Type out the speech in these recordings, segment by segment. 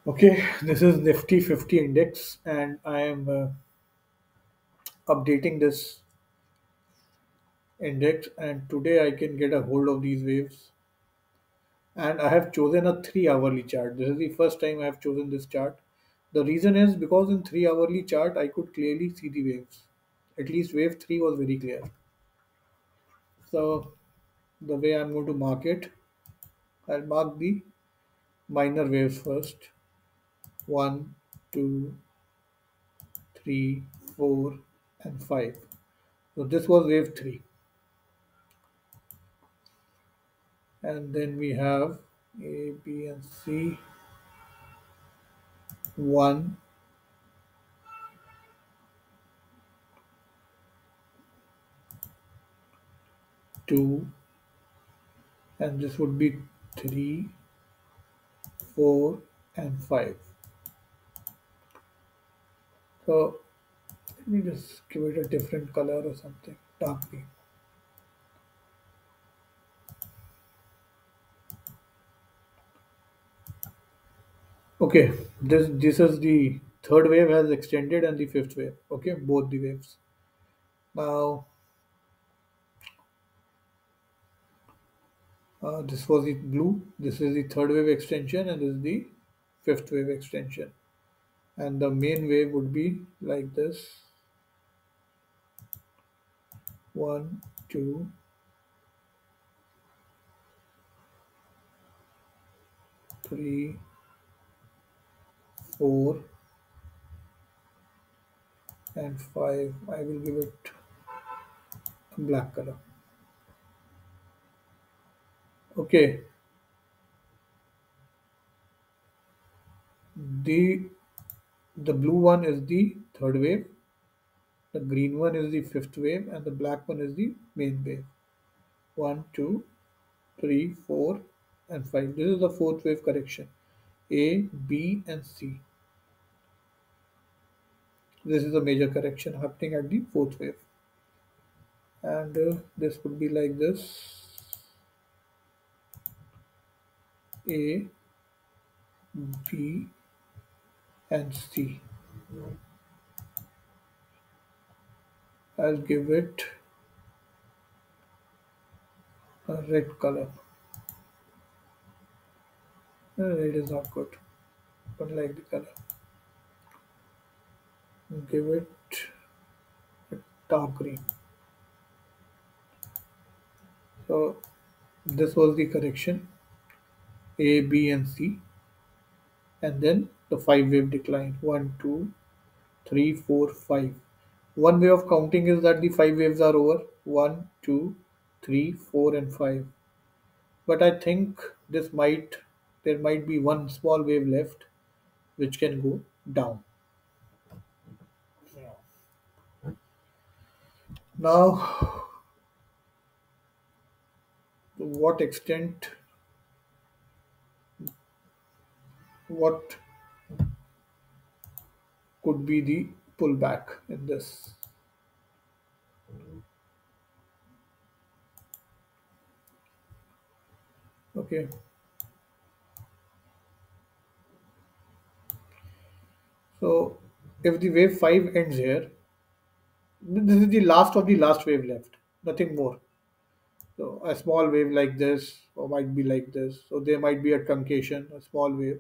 Okay, this is Nifty 50 index, and I am updating this index. And today I can get a hold of these waves. And I have chosen a 3 hourly chart. This is the first time I have chosen this chart. The reason is because in 3 hourly chart I could clearly see the waves. At least wave 3 was very clear. So the way I'm going to mark it, I'll mark the minor waves first. One, two, three, four, and five. So this was wave 3. And then we have A, B, and C. One, two, and this would be three, four, and five. So let me just give it a different color or something, dark green. Okay, this is the third wave has extended and the fifth wave. Okay, both the waves. Now this was the blue. This is the third wave extension, and this is the fifth wave extension. And the main wave would be like this: one, two, three, four, and 5. I will give it a black color. Okay, the the blue one is the third wave, the green one is the fifth wave, and the black one is the main wave. One, two, three, four, and 5. This is the fourth wave correction. A, B, and C. This is a major correction happening at the fourth wave, and this would be like this: A, B, and C. I'll give it a red color. Red is not good. Don't like the color. Give it dark green. So this was the correction A, B, and C, and then the five wave decline: one, two, three, four, five. One way of counting is that the five waves are over: one, two, three, four, and five. But I think there might be one small wave left which can go down. Now, to what extent, what could be the pullback in this? Okay, so if the wave 5 ends here, this is the last of the last wave left, nothing more. So a small wave like this, or might be like this. So there might be a truncation, a small wave.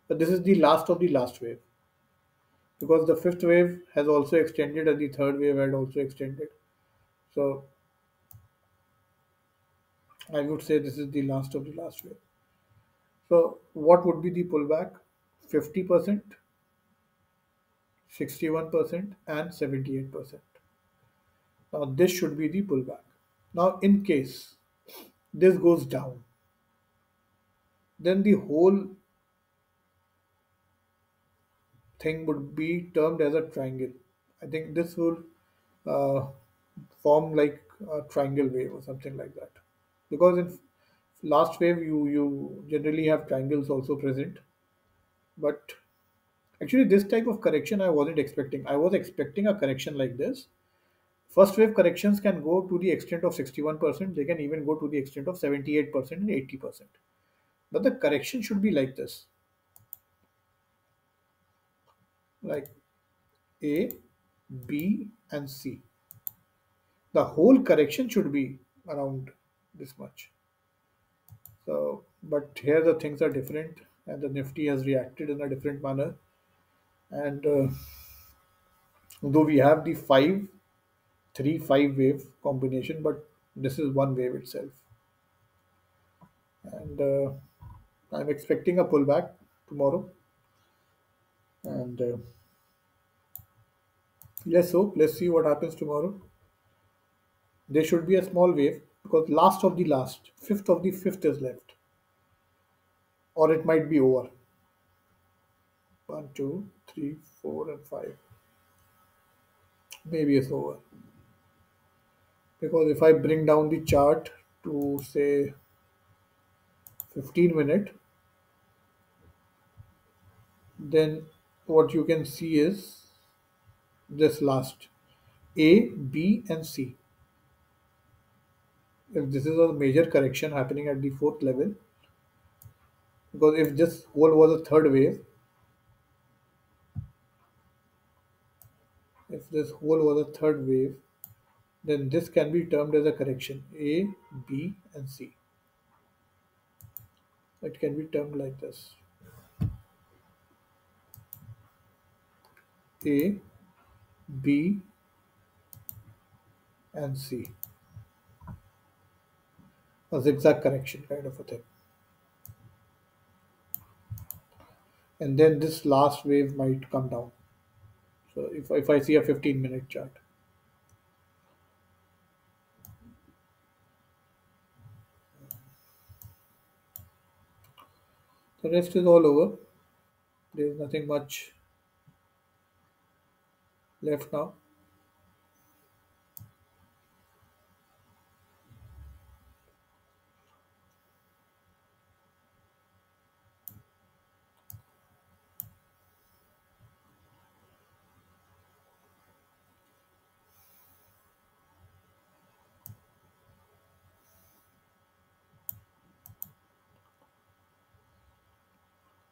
But this is the last of the last wave because the fifth wave has also extended and the third wave had also extended. So I would say this is the last of the last wave. So what would be the pullback? 50%, 61%, and 78%. Now this should be the pullback. Now in case this goes down, then the whole thing would be termed as a triangle. I think this will uh, form like a triangle wave or something like that. Because in last wave you generally have triangles also present, but actually this type of correction I wasn't expecting. I was expecting a correction like this. First wave corrections can go to the extent of 61%. They can even go to the extent of 78% and 80%. But the correction should be like this. like A, B, and C. The whole correction should be around this much. So, but here the things are different, and the Nifty has reacted in a different manner. And though we have the 5 3 5 wave combination, but this is one wave itself. And I'm expecting a pullback tomorrow. And let's hope, let's see what happens tomorrow. There should be a small wave because last of the last, fifth of the fifth is left, or it might be over. One, two, three, four, and five. Maybe it's over because if I bring down the chart to say 15 minute, then what you can see is this last A, B, and C. If this is a major correction happening at the fourth level, because if this whole was a third wave, if this whole was a third wave, then this can be termed as a correction A, B, and C. It can be termed like this A, B, and C. A zigzag correction kind of a thing. And then this last wave might come down. So if I see a 15-minute chart, the rest is all over. There's nothing much left now.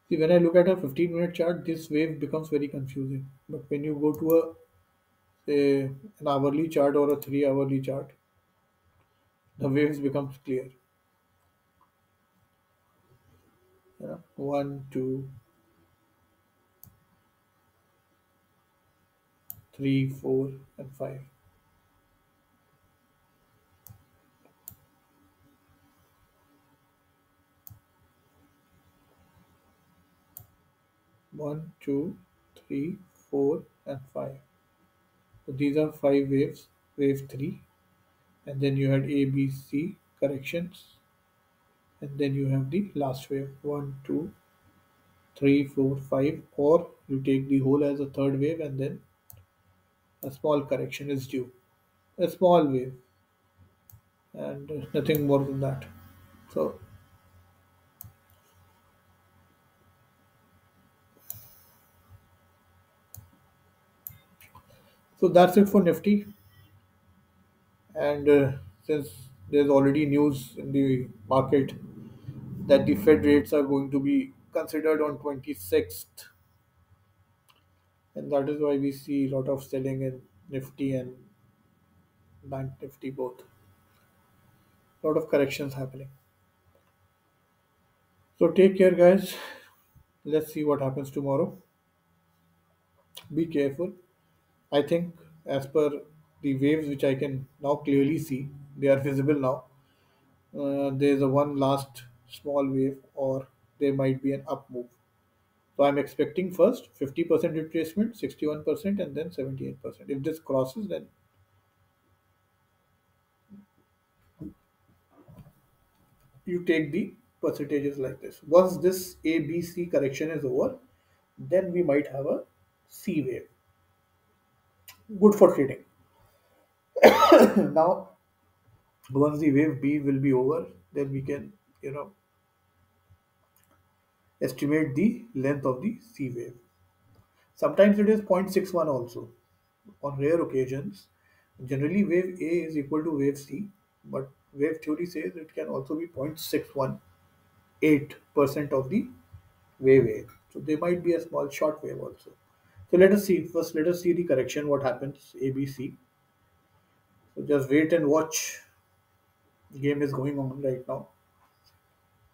See, when I look at a 15-minute chart, this wave becomes very confusing. But when you go to a say an hourly chart or a 3 hourly chart, the waves becomes clear. One, two, three, four, and five. One, two, three, four, and five. So these are five waves. Wave three, and then you had A, B, C corrections, and then you have the last wave. One, two, three, four, five, or you take the whole as a third wave, and then a small correction is due. A small wave, and nothing more than that. So, so that's it for Nifty. And since there's already news in the market that the Fed rates are going to be considered on 26th, and that is why we see a lot of selling in Nifty and Bank Nifty both. A lot of corrections happening. So take care, guys. Let's see what happens tomorrow. Be careful. I think, as per the waves which I can now clearly see, they are visible now. There's a one last small wave, or there might be an up move. So I'm expecting first 50% retracement, 61%, and then 78%. If this crosses, then you take the percentages like this. Once this A, B, C correction is over, then we might have a C wave. Good for trading. Now, once the wave B will be over, then we can, you know, estimate the length of the C wave. Sometimes it is 0.61 also. On rare occasions, generally wave A is equal to wave C, but wave theory says it can also be 0.618% of the wave A. So there might be a small short wave also. So let us see. First, let us see the correction. What happens? ABC. So just wait and watch. Game is going on right now,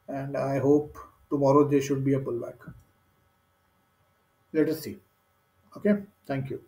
and I hope tomorrow there should be a pullback. Let us see. Okay. Thank you.